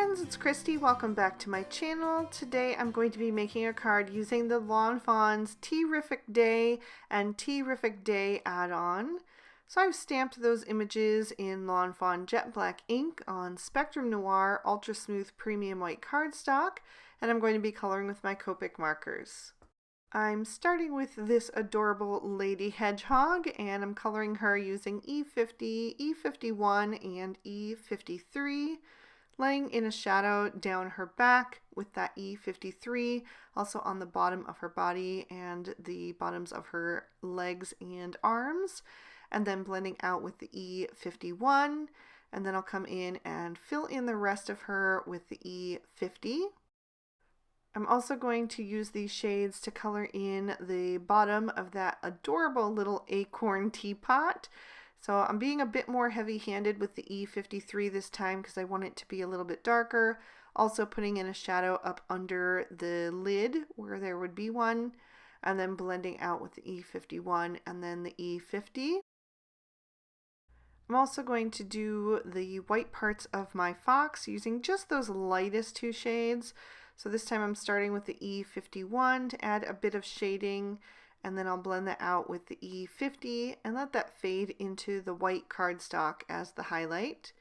friends, it's Christy. Welcome back to my channel. Today I'm going to be making a card using the Lawn Fawn's Tea-rrific Day and Tea-rrific Day add-on. So I've stamped those images in Lawn Fawn Jet Black ink on Spectrum Noir Ultra Smooth Premium White cardstock, and I'm going to be coloring with my Copic markers. I'm starting with this adorable lady hedgehog, and I'm coloring her using E50, E51, and E53, laying in a shadow down her back with that E53, also on the bottom of her body and the bottoms of her legs and arms, and then blending out with the E51, and then I'll come in and fill in the rest of her with the E50. I'm also going to use these shades to color in the bottom of that adorable little acorn teapot. So I'm being a bit more heavy-handed with the E53 this time because I want it to be a little bit darker. Also putting in a shadow up under the lid where there would be one, and then blending out with the E51 and then the E50. I'm also going to do the white parts of my fox using just those lightest two shades. So this time I'm starting with the E51 to add a bit of shading, and then I'll blend that out with the E50 and let that fade into the white cardstock as the highlight.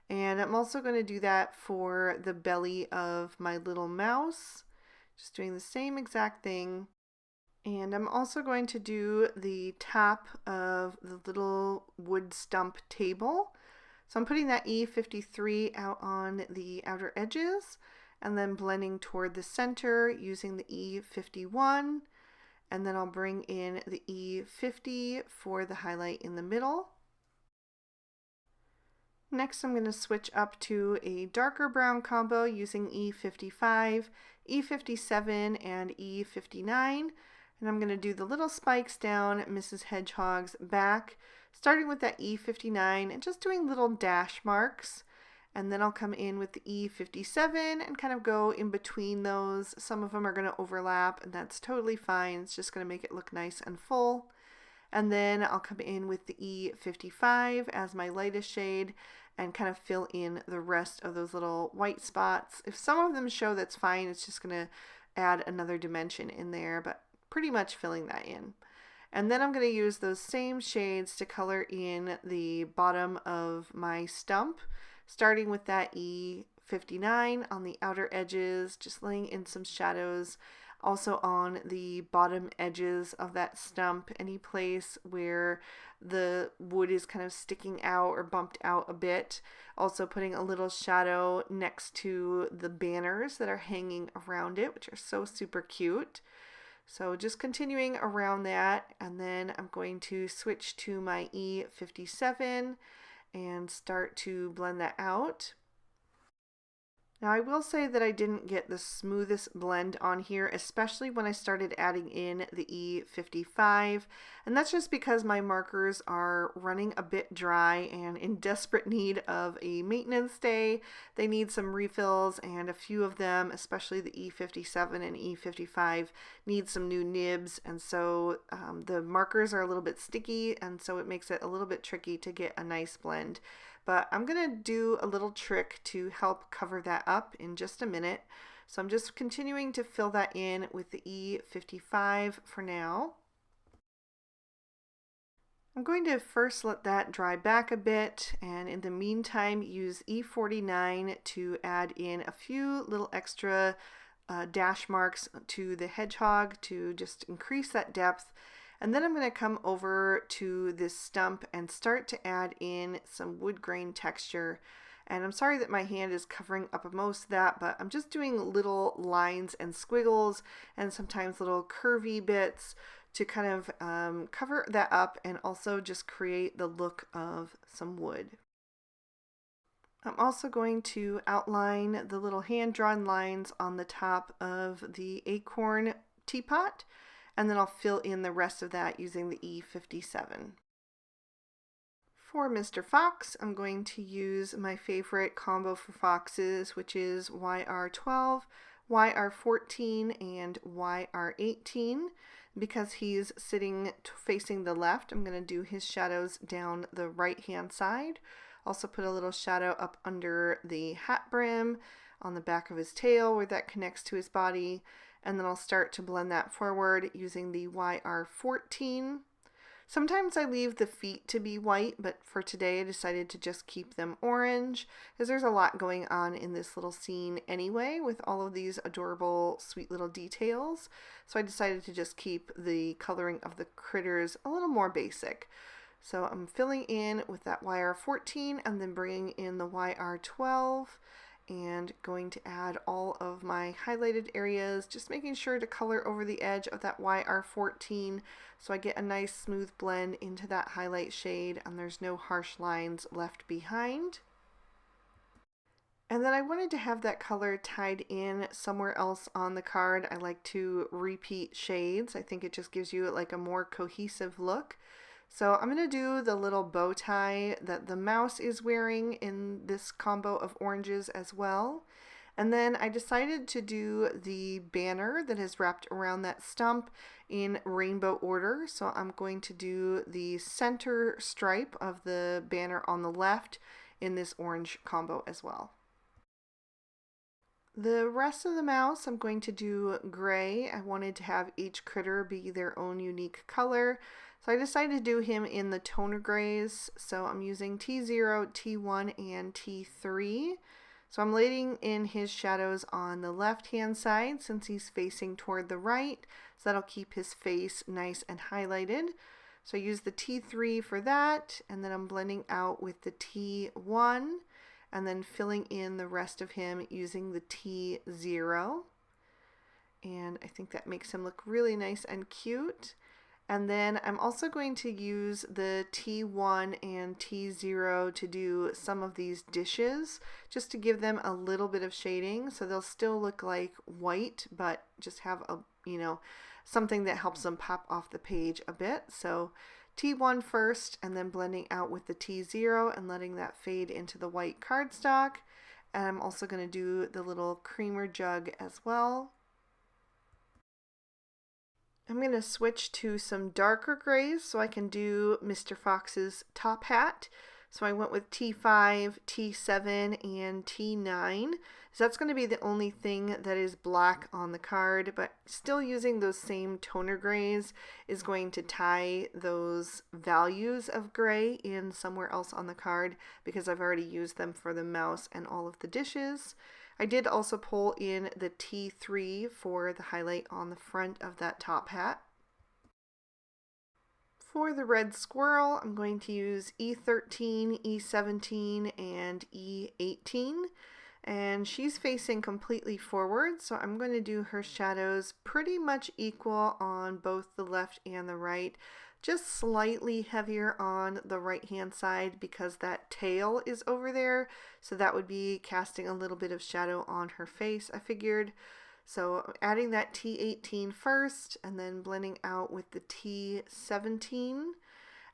And I'm also going to do that for the belly of my little mouse, just doing the same exact thing. And I'm also going to do the top of the little wood stump table. So I'm putting that E53 out on the outer edges, and then blending toward the center using the E51, and then I'll bring in the E50 for the highlight in the middle. Next I'm going to switch up to a darker brown combo using E55, E57, and E59, and I'm going to do the little spikes down Mrs. Hedgehog's back, starting with that E59 and just doing little dash marks. And then I'll come in with the E57 and kind of go in between those. Some of them are going to overlap, and that's totally fine. It's just going to make it look nice and full. And then I'll come in with the E55 as my lightest shade and kind of fill in the rest of those little white spots. If some of them show, that's fine. It's just going to add another dimension in there, but pretty much filling that in. And then I'm going to use those same shades to color in the bottom of my stump, starting with that E59 on the outer edges, just laying in some shadows. Also on the bottom edges of that stump, any place where the wood is kind of sticking out or bumped out a bit. Also putting a little shadow next to the banners that are hanging around it, which are so super cute. So just continuing around that, and then I'm going to switch to my E57 and start to blend that out. Now I will say that I didn't get the smoothest blend on here, especially when I started adding in the E55, and that's just because my markers are running a bit dry and in desperate need of a maintenance day. They need some refills, and a few of them, especially the E57 and E55, need some new nibs, and so the markers are a little bit sticky, and so it makes it a little bit tricky to get a nice blend. But I'm going to do a little trick to help cover that up in just a minute. So I'm just continuing to fill that in with the E55 for now. I'm going to first let that dry back a bit, and in the meantime use E49 to add in a few little extra dash marks to the hedgehog to just increase that depth. And then I'm going to come over to this stump and start to add in some wood grain texture. And I'm sorry that my hand is covering up most of that, but I'm just doing little lines and squiggles and sometimes little curvy bits to kind of cover that up and also just create the look of some wood. I'm also going to outline the little hand-drawn lines on the top of the acorn teapot, and then I'll fill in the rest of that using the E57. For Mr. Fox, I'm going to use my favorite combo for foxes, which is YR12, YR14, and YR18. Because he's sitting facing the left, I'm going to do his shadows down the right hand side. Also put a little shadow up under the hat brim. on the back of his tail where that connects to his body, and then I'll start to blend that forward using the YR14. Sometimes I leave the feet to be white, but for today I decided to just keep them orange because there's a lot going on in this little scene anyway with all of these adorable, sweet little details. So I decided to just keep the coloring of the critters a little more basic. So I'm filling in with that YR14 and then bringing in the YR12 and going to add all of my highlighted areas, just making sure to color over the edge of that YR14 so I get a nice smooth blend into that highlight shade and there's no harsh lines left behind. And then I wanted to have that color tied in somewhere else on the card. I like to repeat shades. I think it just gives you like a more cohesive look. So I'm going to do the little bow tie that the mouse is wearing in this combo of oranges as well. And then I decided to do the banner that is wrapped around that stump in rainbow order. So I'm going to do the center stripe of the banner on the left in this orange combo as well. The rest of the mouse I'm going to do gray. I wanted to have each critter be their own unique color. So I decided to do him in the toner grays. So I'm using T0, T1, and T3. So I'm laying in his shadows on the left hand side since he's facing toward the right. So that'll keep his face nice and highlighted. So I use the T3 for that, and then I'm blending out with the T1 and then filling in the rest of him using the T0. And I think that makes him look really nice and cute. And then I'm also going to use the T1 and T0 to do some of these dishes, just to give them a little bit of shading, so they'll still look like white, but just have a, something that helps them pop off the page a bit. So T1 first, and then blending out with the T0 and letting that fade into the white cardstock. And I'm also going to do the little creamer jug as well. I'm going to switch to some darker grays so I can do Mr. Fox's top hat. So I went with T5, T7, and T9. So that's going to be the only thing that is black on the card, but still using those same toner grays is going to tie those values of gray in somewhere else on the card because I've already used them for the mouse and all of the dishes. I did also pull in the T3 for the highlight on the front of that top hat. For the red squirrel, I'm going to use E13, E17, and E18. And she's facing completely forward, so I'm going to do her shadows pretty much equal on both the left and the right. Just slightly heavier on the right hand side because that tail is over there, so that would be casting a little bit of shadow on her face, I figured. So adding that T18 first and then blending out with the T17,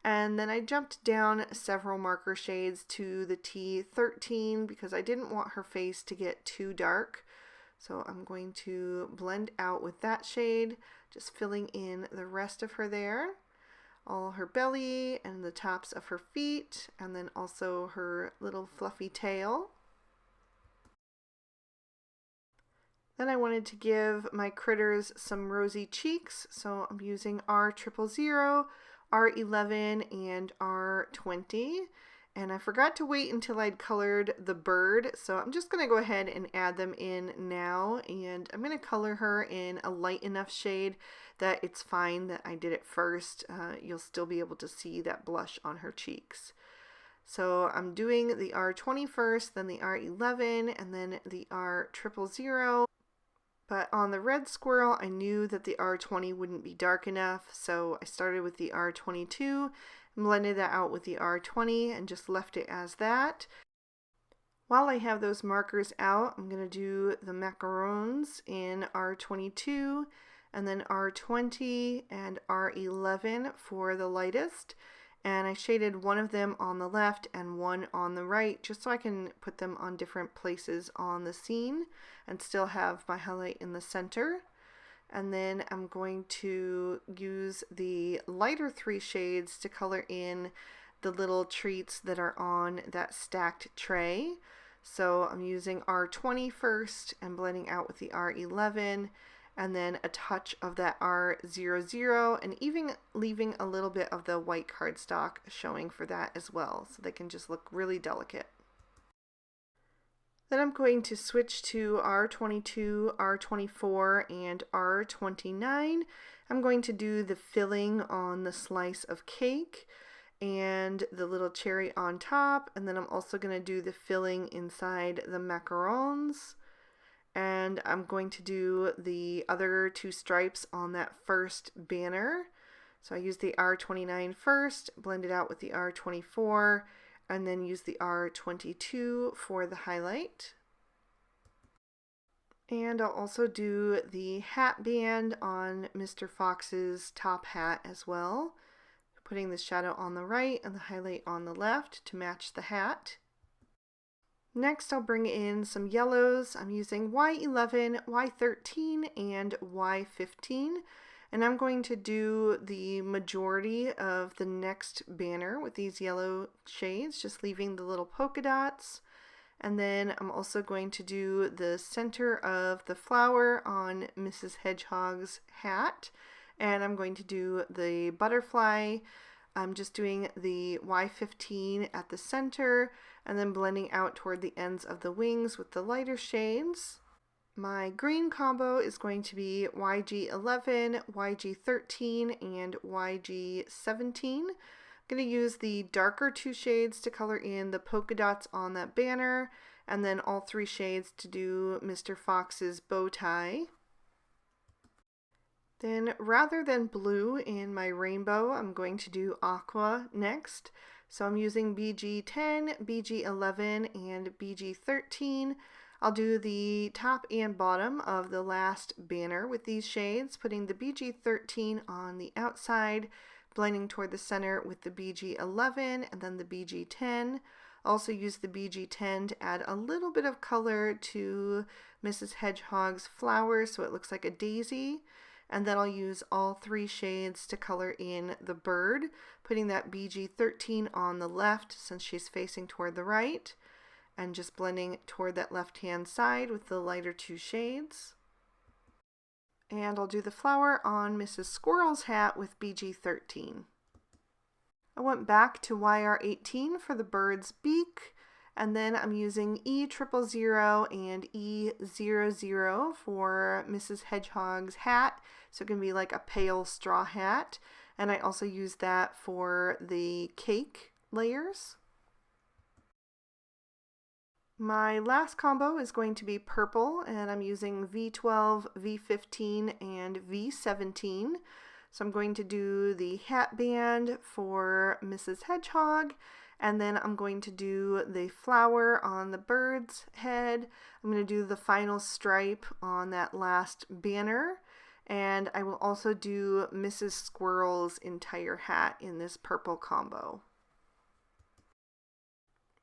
and then I jumped down several marker shades to the T13 because I didn't want her face to get too dark. So I'm going to blend out with that shade, just filling in the rest of her there. All her belly and the tops of her feet, and then also her little fluffy tail. Then I wanted to give my critters some rosy cheeks, so I'm using R000, R11, and R20. And I forgot to wait until I'd colored the bird, so I'm just going to go ahead and add them in now. And I'm going to color her in a light enough shade that it's fine that I did it first. You'll still be able to see that blush on her cheeks. So I'm doing the R20 first, then the R11, and then the R000. But on the red squirrel, I knew that the R20 wouldn't be dark enough, so I started with the R22, blended that out with the R20, and just left it as that. While I have those markers out, I'm going to do the macarons in R22, and then R20 and R11 for the lightest. And I shaded one of them on the left and one on the right just so I can put them on different places on the scene and still have my highlight in the center. And then I'm going to use the lighter 3 shades to color in the little treats that are on that stacked tray. So I'm using R20 first and blending out with the R11, and then a touch of that R00, and even leaving a little bit of the white cardstock showing for that as well, so they can just look really delicate. Then I'm going to switch to R22, R24, and R29. I'm going to do the filling on the slice of cake and the little cherry on top, and then I'm also going to do the filling inside the macarons, and I'm going to do the other two stripes on that first banner. So I use the R29 first, blend it out with the R24, and then use the R22 for the highlight. And I'll also do the hat band on Mr. Fox's top hat as well, putting the shadow on the right and the highlight on the left to match the hat. Next, I'll bring in some yellows. I'm using Y11, Y13, and Y15, and I'm going to do the majority of the next banner with these yellow shades, just leaving the little polka dots. And then I'm also going to do the center of the flower on Mrs. Hedgehog's hat, and I'm going to do the butterfly. I'm just doing the Y15 at the center and then blending out toward the ends of the wings with the lighter shades. My green combo is going to be YG11, YG13, and YG17. I'm going to use the darker two shades to color in the polka dots on that banner, and then all three shades to do Mr. Fox's bow tie. Then rather than blue in my rainbow, I'm going to do aqua next. So I'm using BG10, BG11, and BG13. I'll do the top and bottom of the last banner with these shades, putting the BG13 on the outside, blending toward the center with the BG11 and then the BG10. Also use the BG10 to add a little bit of color to Mrs. Hedgehog's flower so it looks like a daisy. And then I'll use all three shades to color in the bird, putting that BG13 on the left since she's facing toward the right, and just blending toward that left-hand side with the lighter two shades. And I'll do the flower on Mrs. Squirrel's hat with BG13. I went back to YR18 for the bird's beak, and then I'm using E000 and E00 for Mrs. Hedgehog's hat, so it can be like a pale straw hat, and I also use that for the cake layers. My last combo is going to be purple, and I'm using V12, V15, and V17. So I'm going to do the hat band for Mrs. Hedgehog, and then I'm going to do the flower on the bird's head. I'm going to do the final stripe on that last banner, and I will also do Mrs. Squirrel's entire hat in this purple combo.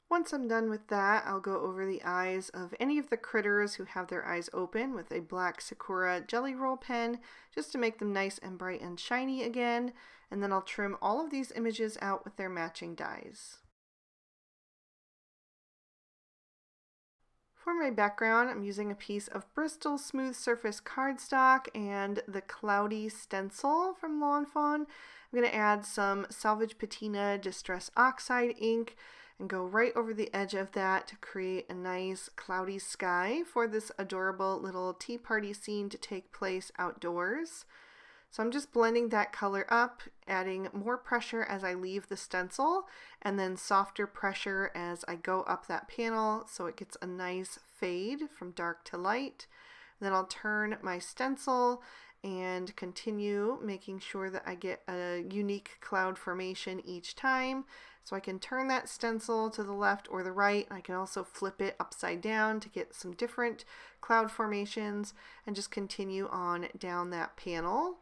Once I'm done with that, I'll go over the eyes of any of the critters who have their eyes open with a black Sakura Jelly Roll pen, just to make them nice and bright and shiny again, and then I'll trim all of these images out with their matching dies. For my background, I'm using a piece of Bristol Smooth Surface cardstock and the Cloudy stencil from Lawn Fawn. I'm going to add some Salvage Patina Distress Oxide ink and go right over the edge of that to create a nice cloudy sky for this adorable little tea party scene to take place outdoors. So I'm just blending that color up, adding more pressure as I leave the stencil, and then softer pressure as I go up that panel so it gets a nice fade from dark to light. Then I'll turn my stencil and continue making sure that I get a unique cloud formation each time. So I can turn that stencil to the left or the right. I can also flip it upside down to get some different cloud formations and just continue on down that panel.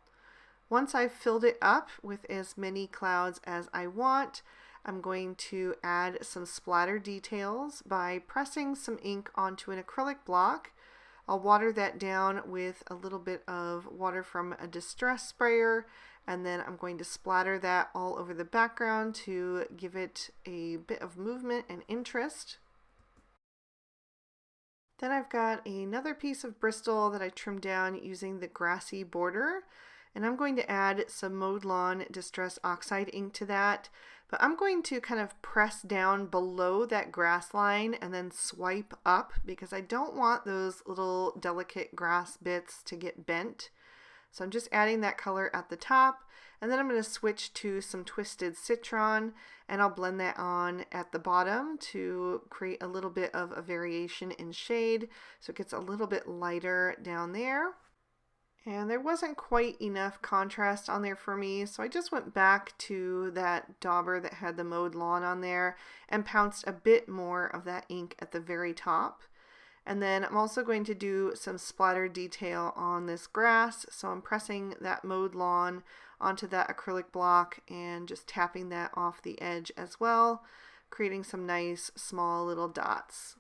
Once I've filled it up with as many clouds as I want, I'm going to add some splatter details by pressing some ink onto an acrylic block. I'll water that down with a little bit of water from a distress sprayer, and then I'm going to splatter that all over the background to give it a bit of movement and interest. Then I've got another piece of Bristol that I trimmed down using the grassy border, and I'm going to add some Mowed Lawn Distress Oxide ink to that, but I'm going to kind of press down below that grass line and then swipe up because I don't want those little delicate grass bits to get bent. So I'm just adding that color at the top, and then I'm going to switch to some Twisted Citron, and I'll blend that on at the bottom to create a little bit of a variation in shade, so it gets a little bit lighter down there. And there wasn't quite enough contrast on there for me, so I just went back to that dauber that had the mowed lawn on there and pounced a bit more of that ink at the very top. And then I'm also going to do some splatter detail on this grass, so I'm pressing that mowed lawn onto that acrylic block and just tapping that off the edge as well, creating some nice small little dots.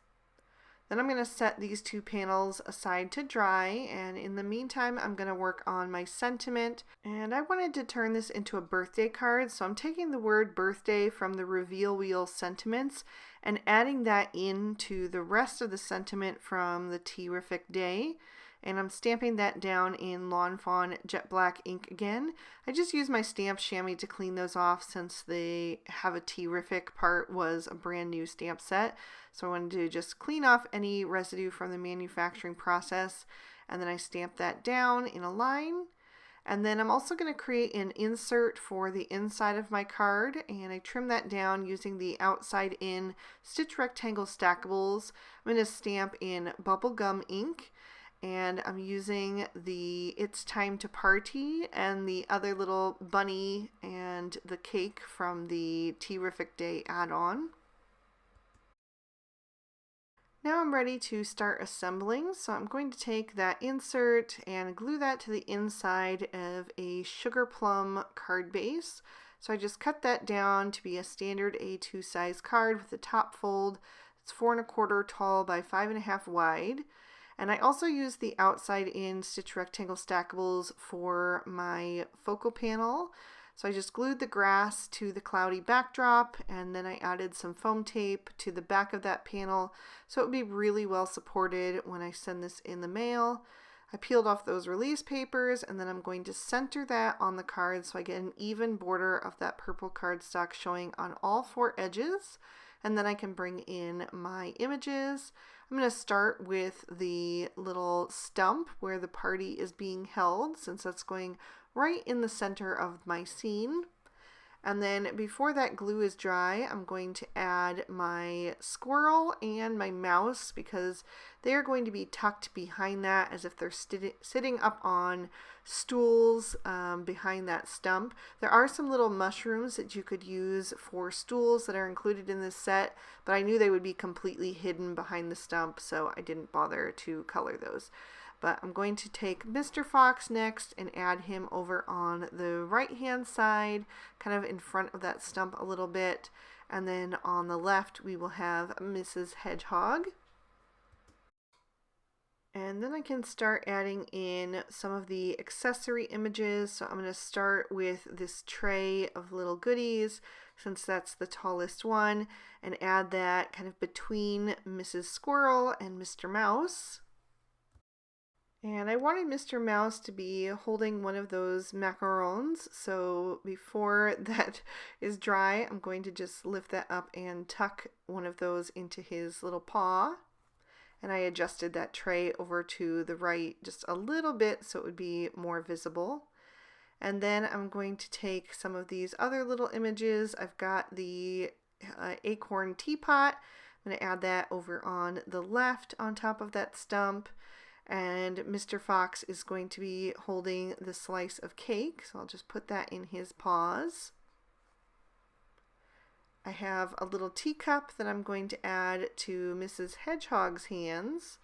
Then I'm going to set these two panels aside to dry, and in the meantime I'm going to work on my sentiment, and I wanted to turn this into a birthday card, so I'm taking the word birthday from the Reveal Wheel sentiments and adding that into the rest of the sentiment from the Tea-riffic Day, and I'm stamping that down in Lawn Fawn jet black ink again. I just used my stamp chamois to clean those off since they have a Tea-riffic part was a brand new stamp set. So I wanted to just clean off any residue from the manufacturing process, and then I stamped that down in a line. And then I'm also going to create an insert for the inside of my card, and I trim that down using the outside in Stitch Rectangle Stackables. I'm going to stamp in bubblegum ink, and I'm using the It's Time to Party and the other little bunny and the cake from the Tea-riffic Day add-on. Now I'm ready to start assembling, so I'm going to take that insert and glue that to the inside of a sugar plum card base. So I just cut that down to be a standard A2 size card with a top fold. It's 4 1/4 tall by 5 1/2 wide. And I also used the outside in Stitch Rectangle Stackables for my focal panel. So I just glued the grass to the cloudy backdrop, and then I added some foam tape to the back of that panel so it would be really well supported when I send this in the mail. I peeled off those release papers, and then I'm going to center that on the card so I get an even border of that purple cardstock showing on all 4 edges. And then I can bring in my images. I'm going to start with the little stump where the party is being held, since that's going right in the center of my scene. And then before that glue is dry, I'm going to add my squirrel and my mouse because they are going to be tucked behind that as if they're sitting up on stools behind that stump. There are some little mushrooms that you could use for stools that are included in this set, but I knew they would be completely hidden behind the stump, so I didn't bother to color those. But I'm going to take Mr. Fox next and add him over on the right hand side, kind of in front of that stump a little bit. And then on the left we will have Mrs. Hedgehog. And then I can start adding in some of the accessory images. So I'm going to start with this tray of little goodies, since that's the tallest one, and add that kind of between Mrs. Squirrel and Mr. Mouse. And I wanted Mr. Mouse to be holding one of those macarons, so before that is dry, I'm going to just lift that up and tuck one of those into his little paw. And I adjusted that tray over to the right just a little bit so it would be more visible. And then I'm going to take some of these other little images. I've got the acorn teapot. I'm going to add that over on the left on top of that stump. And Mr. Fox is going to be holding the slice of cake, so I'll just put that in his paws. I have a little teacup that I'm going to add to Mrs. Hedgehog's hands.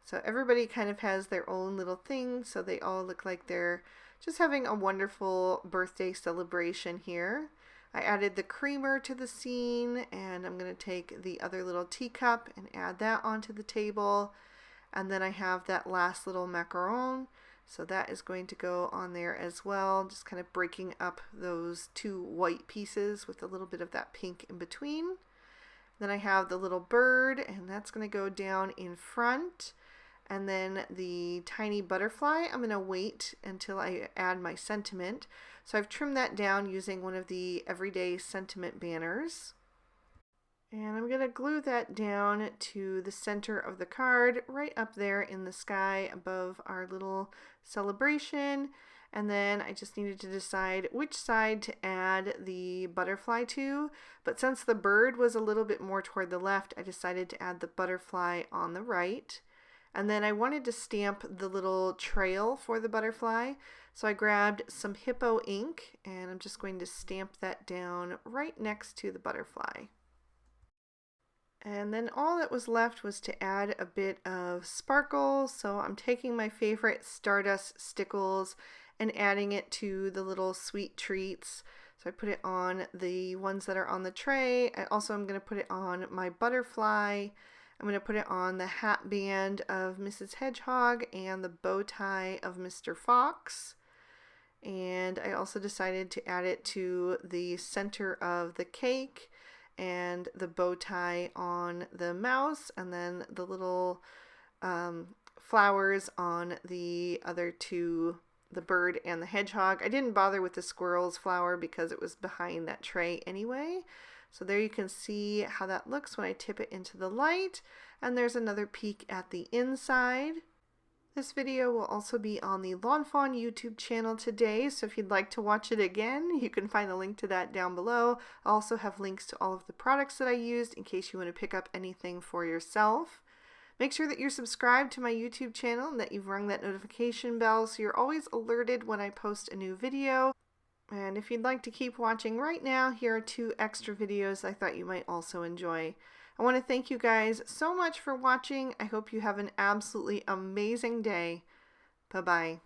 So everybody kind of has their own little thing, so they all look like they're just having a wonderful birthday celebration here. I added the creamer to the scene, and I'm going to take the other little teacup and add that onto the table. And then I have that last little macaron, so that is going to go on there as well, just kind of breaking up those 2 white pieces with a little bit of that pink in between. Then I have the little bird, and that's going to go down in front. And then the tiny butterfly, I'm going to wait until I add my sentiment. So I've trimmed that down using one of the everyday sentiment banners. And I'm going to glue that down to the center of the card, right up there in the sky above our little celebration. And then I just needed to decide which side to add the butterfly to. But since the bird was a little bit more toward the left, I decided to add the butterfly on the right. And then I wanted to stamp the little trail for the butterfly. So I grabbed some hippo ink, and I'm just going to stamp that down right next to the butterfly. And then all that was left was to add a bit of sparkle. So I'm taking my favorite Stardust Stickles and adding it to the little sweet treats. So I put it on the ones that are on the tray. I also am going to put it on my butterfly. I'm going to put it on the hat band of Mrs. Hedgehog and the bow tie of Mr. Fox. And I also decided to add it to the center of the cake and the bow tie on the mouse, and then the little flowers on the other two, the bird and the hedgehog. I didn't bother with the squirrel's flower because it was behind that tray anyway. So there you can see how that looks when I tip it into the light. And there's another peek at the inside. This video will also be on the Lawn Fawn YouTube channel today, so if you'd like to watch it again, you can find a link to that down below. I also have links to all of the products that I used in case you want to pick up anything for yourself. Make sure that you're subscribed to my YouTube channel and that you've rung that notification bell so you're always alerted when I post a new video. And if you'd like to keep watching right now, here are 2 extra videos I thought you might also enjoy. I want to thank you guys so much for watching. I hope you have an absolutely amazing day. Bye-bye.